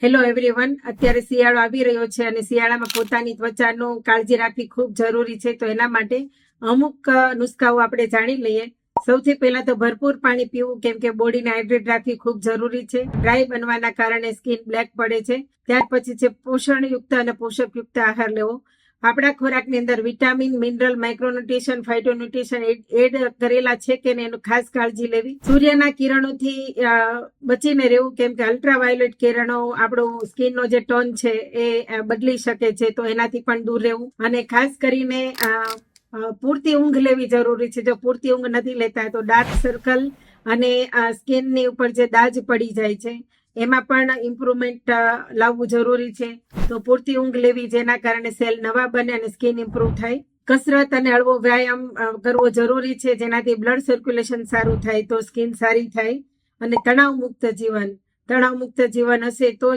Hello everyone, અત્યારે શિયાળો આવી રહ્યો છે અને શિયાળામાં પોતાની ત્વચાનું કાળજી રાખવી ખૂબ જરૂરી છે. તો એના માટે અમુક નુસ્ખાઓ આપણે જાણી લઈએ. સૌથી પહેલા તો ભરપૂર પાણી પીવું, કેમ કે બોડીને હાઇડ્રેટ રાખવી ખૂબ જરૂરી છે. ડ્રાય બનવાના કારણે સ્કિન બ્લેક પડે છે. ત્યાર પછી છે પોષણયુક્ત અને પોષકયુક્ત આહાર લેવો. આપણા ખોરાકની અંદર વિટામિન, મિનરલ, માઇક્રોન્યુટ્રિશન, ફાઇટોન્યુટ્રિશન એડ કરેલા છે કે નહીં એનું ખાસ કાળજી લેવી. સૂર્યના કિરણોથી બચીને રહેવું, કેમ કે અલ્ટ્રાવાયોલેટ કિરણો આપણું સ્કિનનો જે ટોન છે એ બદલી શકે છે, તો એનાથી પણ દૂર રહેવું. અને ખાસ કરીને પૂરતી ઊંઘ લેવી જરૂરી છે. જો પૂરતી ઊંઘ નથી લેતા તો ડાર્ક સર્કલ અને સ્કિનની ઉપર જે દાજ પડી જાય છે એમાં પણ ઇમ્પ્રુવમેન્ટ લાવવું જરૂરી છે. તો પૂરતી ઊંઘ લેવી, જેના કારણે સેલ નવા બને અને સ્કિન ઇમ્પ્રુવ થાય. કસરત અને હળવો વ્યાયામ કરવો જરૂરી છે, જેનાથી બ્લડ સર્ક્યુલેશન સારું થાય, તો સ્કિન સારી થાય. અને તણાવ મુક્ત જીવન હશે તો